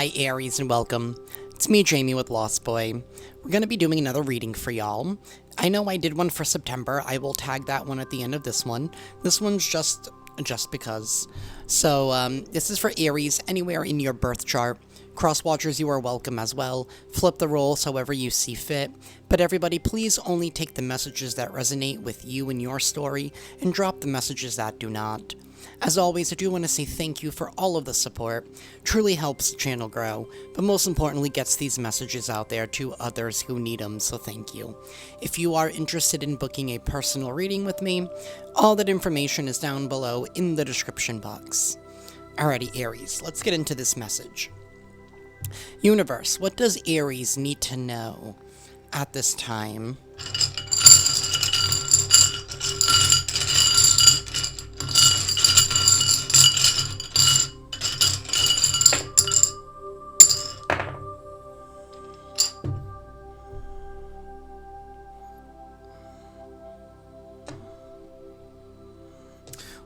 Hi Aries and welcome. It's me Jamie with Lost Boy. We're going to be doing another reading for y'all. I know I did one for September. I will tag that one at the end of this one. This one's just because. So this is for Aries anywhere in your birth chart. Cross watchers, you are welcome as well. Flip the roles however you see fit. But everybody, please only take the messages that resonate with you and your story and drop the messages that do not. As always, I do want to say thank you for all of the support. Truly helps the channel grow, but most importantly gets these messages out there to others who need them, so thank you. If you are interested in booking a personal reading with me, all that information is down below in the description box. Alrighty, Aries, let's get into this message. Universe, what does Aries need to know at this time?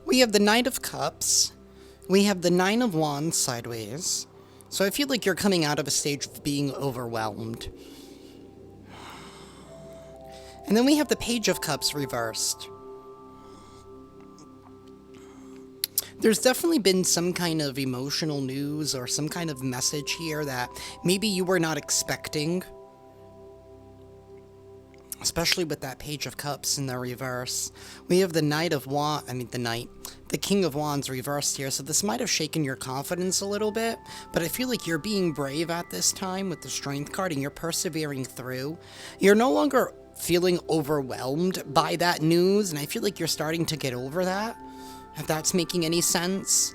We have the Knight of Cups. We have the Nine of Wands sideways. So I feel like you're coming out of a stage of being overwhelmed. And then we have the Page of Cups reversed. There's definitely been some kind of emotional news or some kind of message here that maybe you were not expecting. Especially with that Page of Cups in the reverse. We have the the King of Wands reversed here, so this might have shaken your confidence a little bit, but I feel like you're being brave at this time with the Strength card and you're persevering through. You're no longer feeling overwhelmed by that news, and I feel like you're starting to get over that, if that's making any sense.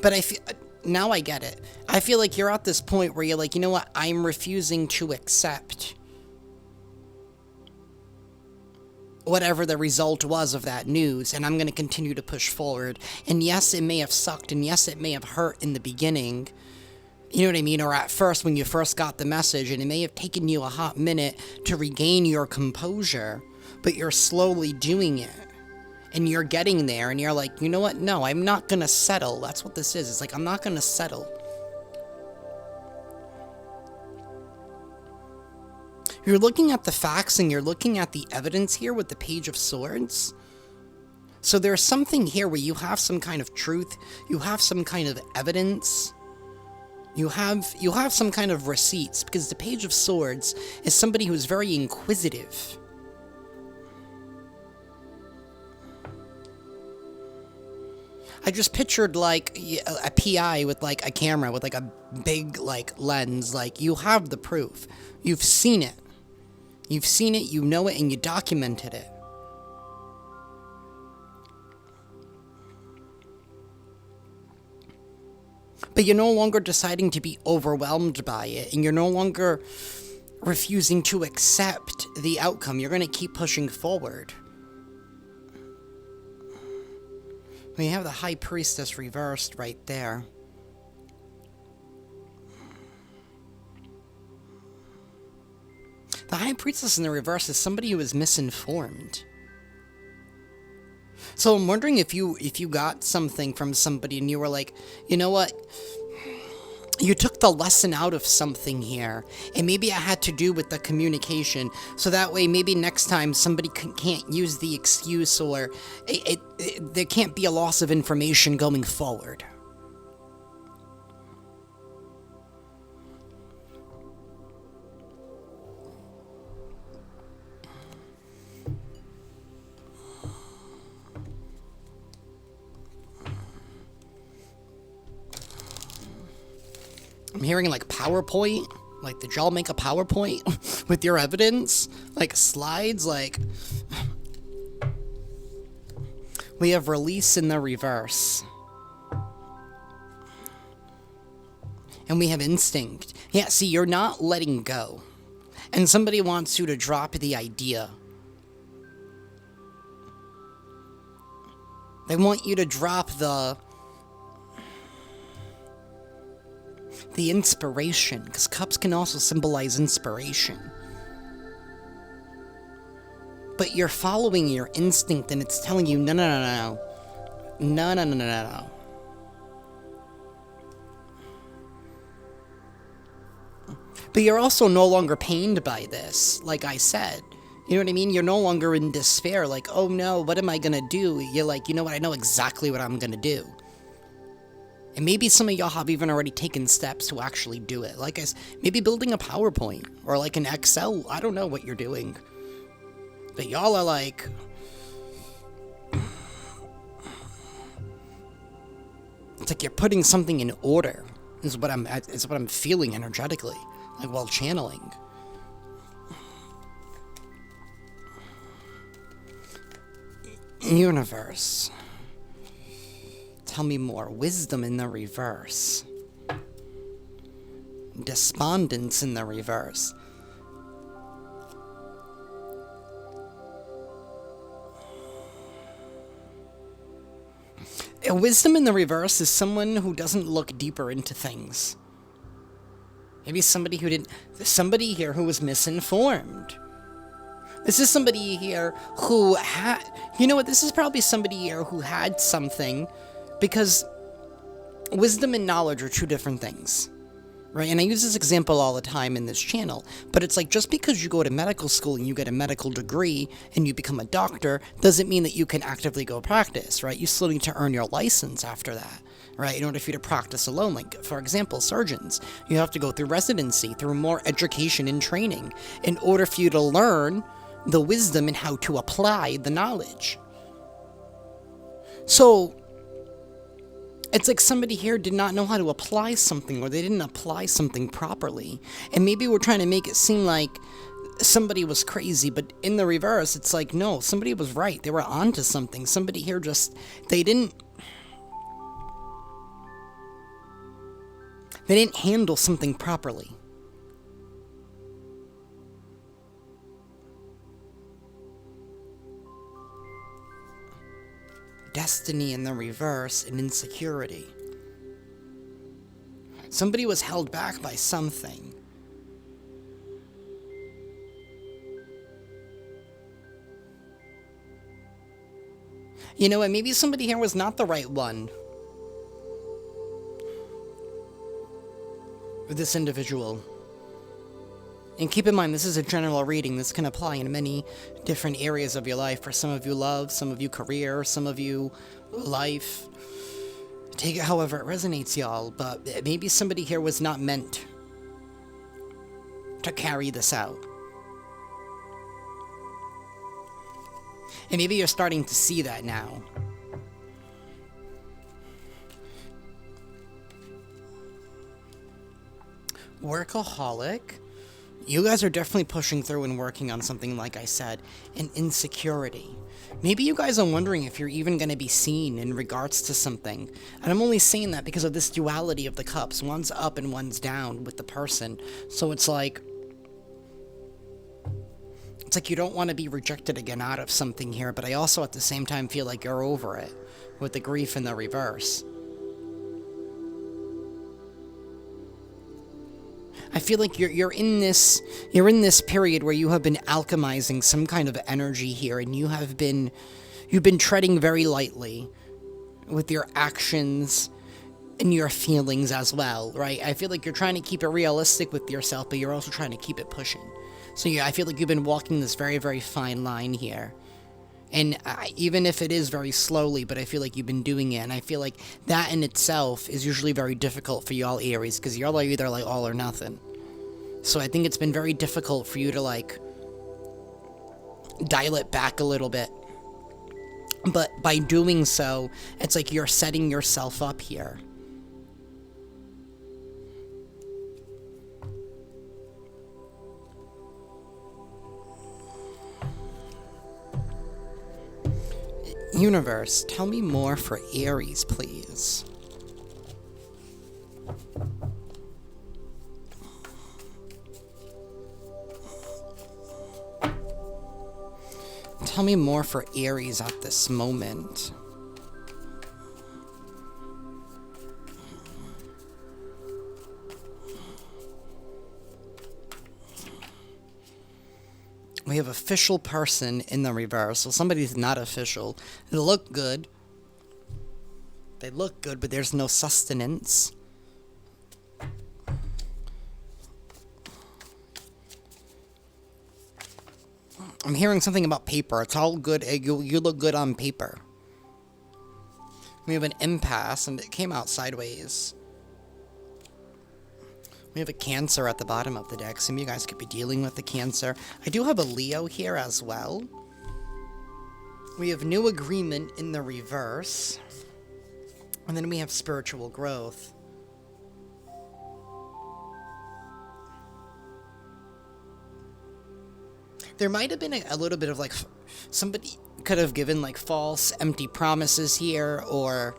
But now I get it. I feel like you're at this point where you're like, you know what, I'm refusing to accept whatever the result was of that news, and I'm going to continue to push forward. And yes, it may have sucked, and yes, it may have hurt in the beginning, you know what I mean, or at first when you first got the message, and it may have taken you a hot minute to regain your composure, but you're slowly doing it, and you're getting there, and you're like, you know what, no, I'm not going to settle. That's what this is. It's like, I'm not going to settle. You're looking at the facts and you're looking at the evidence here with the Page of Swords. So there's something here where you have some kind of truth, you have some kind of evidence, you have some kind of receipts, because the Page of Swords is somebody who's very inquisitive. I just pictured like a PI with like a camera with like a big like lens. Like, you have the proof, you've seen it. You've seen it, you know it, and you documented it. But you're no longer deciding to be overwhelmed by it, and you're no longer refusing to accept the outcome. You're going to keep pushing forward. We have the High Priestess reversed right there. The High Priestess in the reverse is somebody who is misinformed. So I'm wondering if you got something from somebody and you were like, you know what? You took the lesson out of something here, and maybe it had to do with the communication, so that way maybe next time somebody can't use the excuse, or there can't be a loss of information going forward. I'm hearing like PowerPoint. Like, did y'all make a PowerPoint with your evidence? Like slides, like... We have Release in the reverse. And we have Instinct. Yeah, see, you're not letting go. And somebody wants you to drop the idea. They want you to drop the inspiration, because cups can also symbolize inspiration. But you're following your instinct and it's telling you, no. But you're also no longer pained by this, like I said. You know what I mean? You're no longer in despair, like, oh no, what am I gonna do? You're like, you know what, I know exactly what I'm gonna do. And maybe some of y'all have even already taken steps to actually do it. Like maybe building a PowerPoint or like an Excel. I don't know what you're doing. But y'all are like... It's like you're putting something in order, is what I'm feeling energetically, like while channeling. Universe, tell me more. Wisdom in the reverse. Despondence in the reverse. Wisdom in the reverse is someone who doesn't look deeper into things. Maybe somebody here who was misinformed. This is somebody here who had, you know what, this is probably somebody here who had something, because wisdom and knowledge are two different things, right? And I use this example all the time in this channel, but it's like, just because you go to medical school and you get a medical degree and you become a doctor, doesn't mean that you can actively go practice, right? You still need to earn your license after that, right? In order for you to practice alone. Like, for example, surgeons, you have to go through residency, through more education and training in order for you to learn the wisdom and how to apply the knowledge. So it's like somebody here did not know how to apply something, or they didn't apply something properly. And maybe we're trying to make it seem like somebody was crazy, but in the reverse, it's like, no, somebody was right. They were onto something. Somebody here they didn't handle something properly. Destiny in the reverse and insecurity. Somebody was held back by something. You know, and maybe somebody here was not the right one with this individual. And keep in mind, this is a general reading. This can apply in many different areas of your life. For some of you, love, some of you, career, some of you, life. Take it however it resonates, y'all. But maybe somebody here was not meant to carry this out. And maybe you're starting to see that now. Workaholic. You guys are definitely pushing through and working on something, like I said, an insecurity. Maybe you guys are wondering if you're even going to be seen in regards to something. And I'm only saying that because of this duality of the cups. One's up and one's down with the person. So it's like you don't want to be rejected again out of something here, but I also at the same time feel like you're over it with the grief in the reverse. I feel like you're in this period where you have been alchemizing some kind of energy here, and you've been treading very lightly with your actions and your feelings as well, right? I feel like you're trying to keep it realistic with yourself, but you're also trying to keep it pushing. So yeah, I feel like you've been walking this very, very fine line here. And even if it is very slowly, but I feel like you've been doing it. And I feel like that in itself is usually very difficult for y'all Aries, because y'all are either like all or nothing. So I think it's been very difficult for you to like dial it back a little bit. But by doing so, it's like you're setting yourself up here. Universe, tell me more for Aries, please. Tell me more for Aries at this moment. We have official person in the reverse, so somebody's not official. They look good. They look good, but there's no sustenance. I'm hearing something about paper. It's all good. You look good on paper. We have an impasse, and it came out sideways. We have a Cancer at the bottom of the deck. Some of you guys could be dealing with the Cancer. I do have a Leo here as well. We have New Agreement in the reverse. And then we have Spiritual Growth. There might have been a little bit of like, somebody could have given like false, empty promises here, or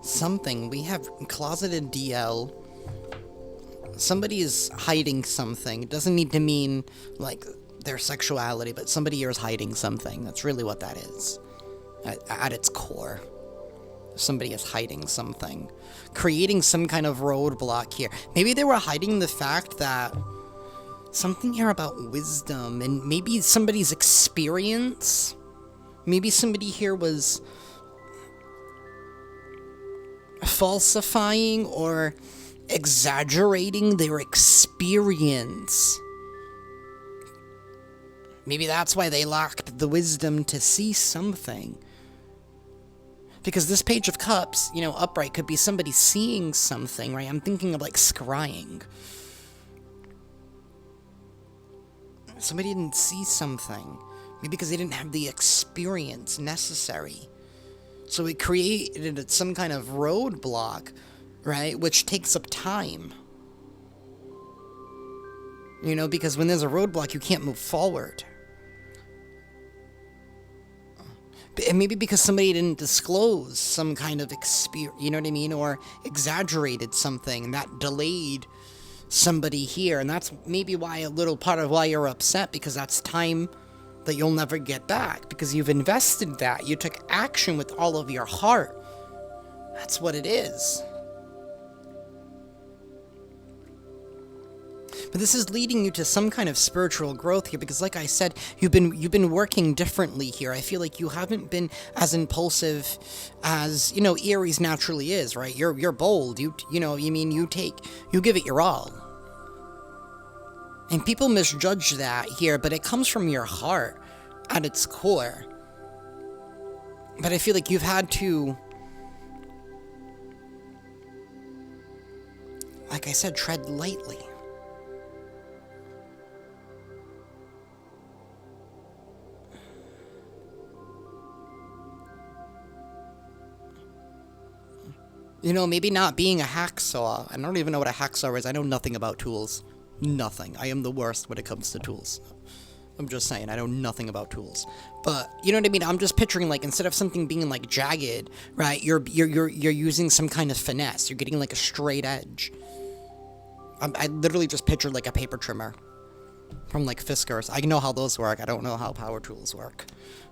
something. We have Closeted DL. Somebody is hiding something. It doesn't need to mean like their sexuality, but somebody here is hiding something. That's really what that is at its core. Somebody is hiding something, creating some kind of roadblock here. Maybe they were hiding the fact that something here about wisdom, and maybe somebody's experience. Maybe somebody here was falsifying or exaggerating their experience. Maybe that's why they lacked the wisdom to see something. Because this Page of Cups, you know, upright, could be somebody seeing something, right? I'm thinking of like scrying. Somebody didn't see something. Maybe because they didn't have the experience necessary. So it created some kind of roadblock, right? Which takes up time. You know, because when there's a roadblock, you can't move forward. And maybe because somebody didn't disclose some kind of experience, you know what I mean? Or exaggerated something, and that delayed somebody here. And that's maybe why a little part of why you're upset, because that's time that you'll never get back. Because you've invested that. You took action with all of your heart. That's what it is. But this is leading you to some kind of spiritual growth here, because like I said, you've been working differently here. I feel like you haven't been as impulsive as, you know, Aries naturally is, right? You're bold. You give it your all. And people misjudge that here, but it comes from your heart at its core. But I feel like you've had to, like I said, tread lightly. You know, maybe not being a hacksaw. I don't even know what a hacksaw is. I know nothing about tools. Nothing. I am the worst when it comes to tools. I'm just saying, I know nothing about tools. But, you know what I mean? I'm just picturing, like, instead of something being, like, jagged, right, you're using some kind of finesse. You're getting, like, a straight edge. I literally just pictured, like, a paper trimmer from, like, Fiskars. I know how those work. I don't know how power tools work.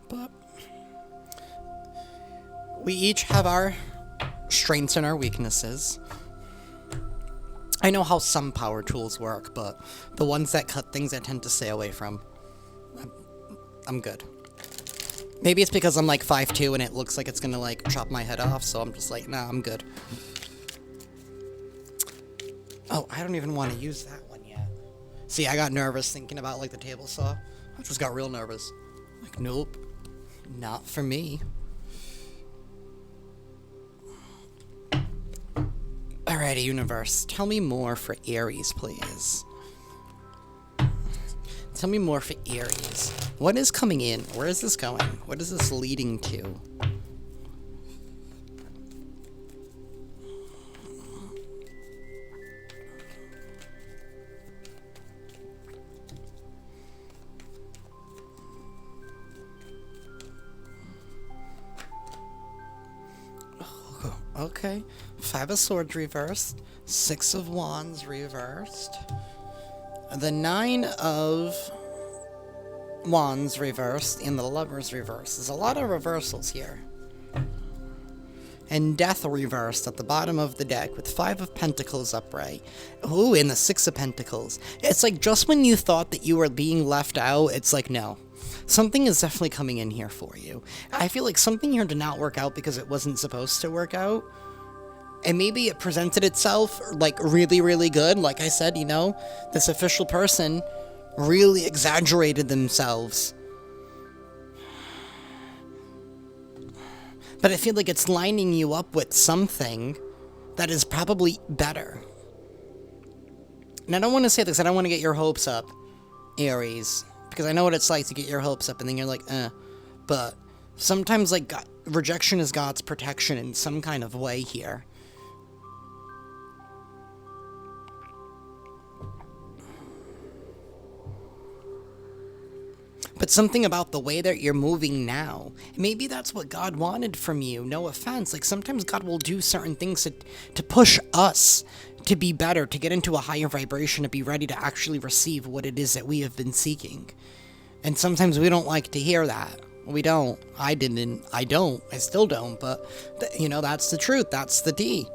But we each have our strengths and our weaknesses. I know how some power tools work, but the ones that cut things I tend to stay away from. I'm good. Maybe it's because I'm like 5'2" and it looks like it's gonna like chop my head off, so I'm just like, nah, I'm good. Oh, I don't even want to use that one yet. See, I got nervous thinking about like the table saw. I just got real nervous. Like, nope, not for me. Alrighty, universe, tell me more for Aries, please. Tell me more for Aries. What is coming in? Where is this going? What is this leading to? Okay, 5 of Swords reversed, 6 of Wands reversed, the 9 of Wands reversed, and the Lovers reversed. There's a lot of reversals here. And Death reversed at the bottom of the deck with 5 of Pentacles upright. Ooh, and the 6 of Pentacles. It's like just when you thought that you were being left out, it's like, no. Something is definitely coming in here for you. I feel like something here did not work out because it wasn't supposed to work out. And maybe it presented itself like really, really good. Like I said, this official person really exaggerated themselves. But I feel like it's lining you up with something that is probably better. And I don't want to say this, I don't want to get your hopes up, Aries, because I know what it's like to get your hopes up and then you're like, But sometimes, like, rejection is God's protection in some kind of way here. But something about the way that you're moving now, maybe that's what God wanted from you. No offense. Like, sometimes God will do certain things to push us to be better, to get into a higher vibration, to be ready to actually receive what it is that we have been seeking. And sometimes we don't like to hear that. We don't. I didn't. I don't. I still don't. But, that's the truth. That's the D.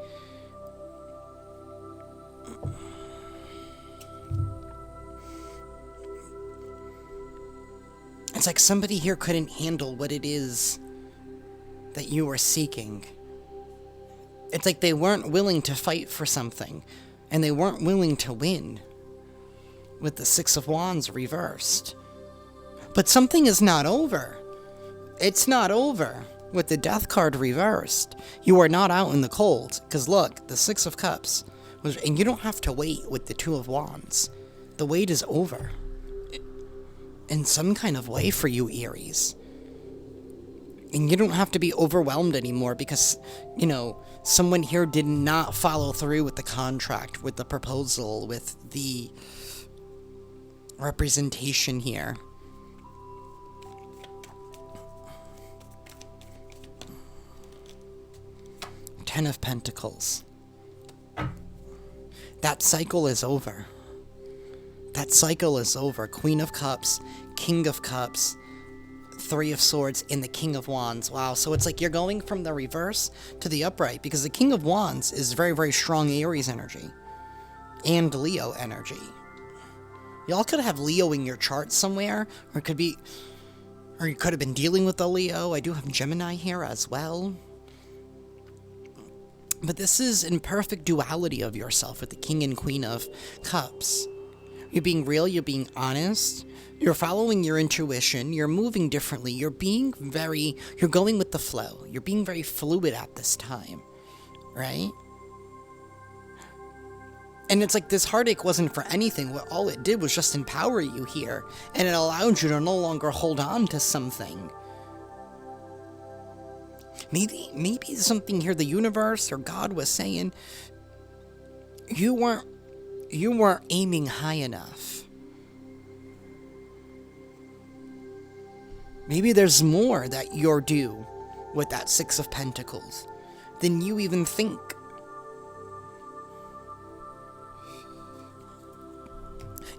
It's like somebody here couldn't handle what it is that you were seeking. It's like they weren't willing to fight for something, and they weren't willing to win. With the Six of Wands reversed. But something is not over. It's not over. With the Death card reversed, you are not out in the cold. Because look, the Six of Cups, and you don't have to wait with the Two of Wands. The wait is over. In some kind of way for you, Aries. And you don't have to be overwhelmed anymore because, someone here did not follow through with the contract, with the proposal, with the representation here. Ten of Pentacles. That cycle is over. That cycle is over. Queen of Cups, King of Cups, Three of Swords, and the King of Wands. Wow, so it's like you're going from the reverse to the upright, because the King of Wands is very, very strong Aries energy. And Leo energy. Y'all could have Leo in your chart somewhere, or you could have been dealing with a Leo. I do have Gemini here as well. But this is in perfect duality of yourself with the King and Queen of Cups. You're being real, you're being honest, you're following your intuition, you're moving differently, you're going with the flow. You're being very fluid at this time, right? And it's like this heartache wasn't for anything. All it did was just empower you here, and it allowed you to no longer hold on to something. Maybe something here the universe or God was saying, you weren't aiming high enough. Maybe there's more that you're due with that Six of Pentacles than you even think.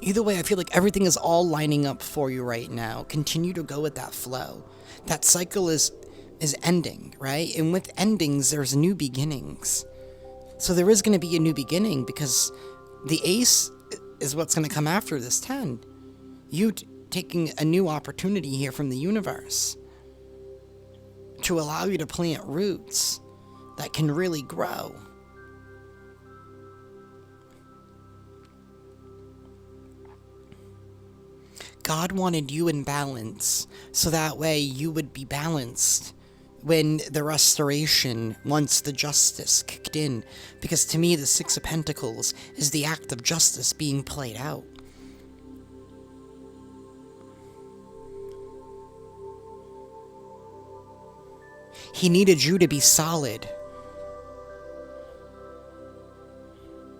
Either way, I feel like everything is all lining up for you right now. Continue to go with that flow. That cycle is ending, right? And with endings, there's new beginnings. So there is going to be a new beginning, because the Ace is what's going to come after this 10. You taking a new opportunity here from the universe to allow you to plant roots that can really grow. God wanted you in balance, so that way you would be balanced when the restoration, once the justice kicked in. Because to me, the Six of Pentacles is the act of justice being played out. He needed you to be solid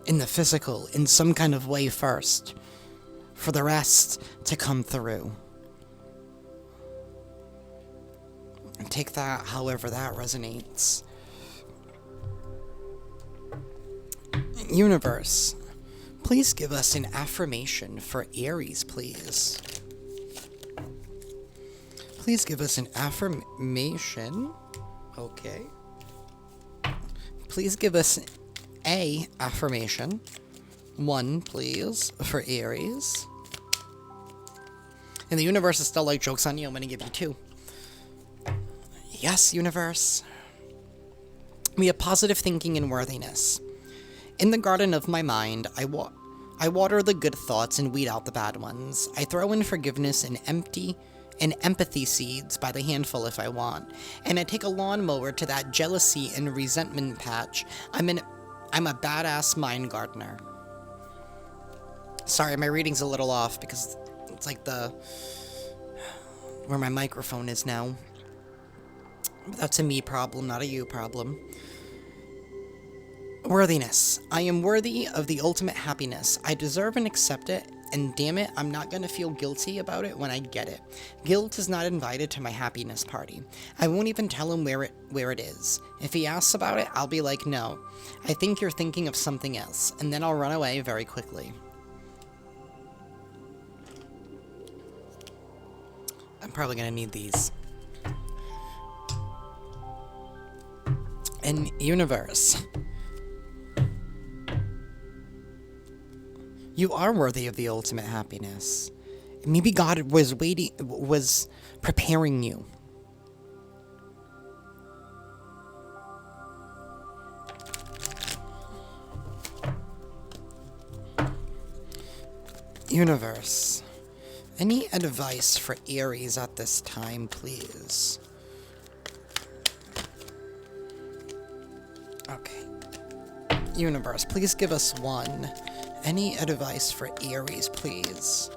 in the physical, in some kind of way first, for the rest to come through. And take that however that resonates. Universe, please give us an affirmation for Aries, please. Please give us an affirmation. Okay. Please give us a affirmation. One, please, for Aries. And the universe is still like, joke's on you, I'm going to give you 2. Yes, universe. We have positive thinking and worthiness. In the garden of my mind, I water the good thoughts and weed out the bad ones. I throw in forgiveness and empathy seeds by the handful if I want. And I take a lawnmower to that jealousy and resentment patch. I'm a badass mind gardener. Sorry, my reading's a little off because it's like where my microphone is now. But that's a me problem, not a you problem. Worthiness. I am worthy of the ultimate happiness. I deserve and accept it, and damn it, I'm not going to feel guilty about it when I get it. Guilt is not invited to my happiness party. I won't even tell him where it is. If he asks about it, I'll be like, no, I think you're thinking of something else, and then I'll run away very quickly. I'm probably going to need these. And universe. You are worthy of the ultimate happiness. Maybe God was preparing you. Universe. Any advice for Aries at this time, please? Okay. Universe, please give us one. Any advice for Aries, please?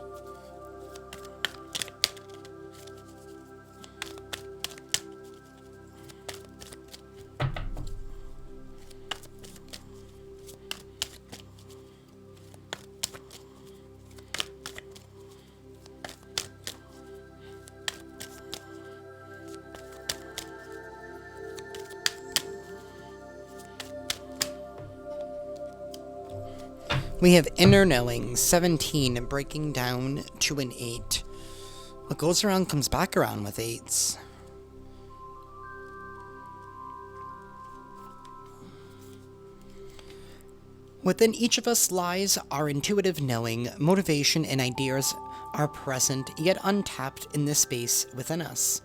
We have inner knowing, 17, breaking down to an 8. What goes around comes back around with 8s. Within each of us lies our intuitive knowing, motivation, and ideas are present, yet untapped in this space within us.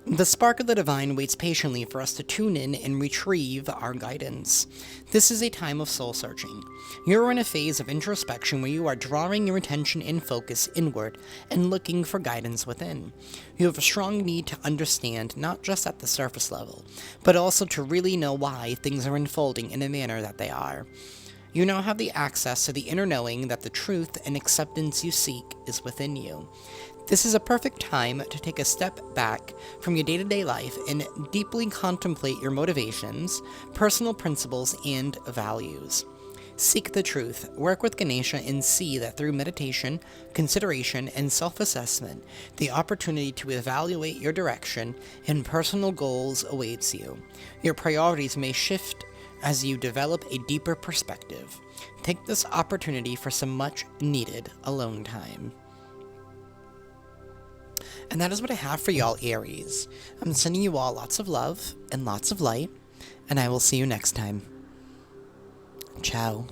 The spark of the divine waits patiently for us to tune in and retrieve our guidance. This is a time of soul searching. You're in a phase of introspection where you are drawing your attention and focus inward and looking for guidance within. You have a strong need to understand, not just at the surface level, but also to really know why things are unfolding in the manner that they are. You now have the access to the inner knowing that the truth and acceptance you seek is within you. This is a perfect time to take a step back from your day-to-day life and deeply contemplate your motivations, personal principles, and values. Seek the truth, work with Ganesha, and see that through meditation, consideration, and self-assessment, the opportunity to evaluate your direction and personal goals awaits you. Your priorities may shift as you develop a deeper perspective. Take this opportunity for some much-needed alone time. And that is what I have for y'all, Aries. I'm sending you all lots of love and lots of light, and I will see you next time. Ciao.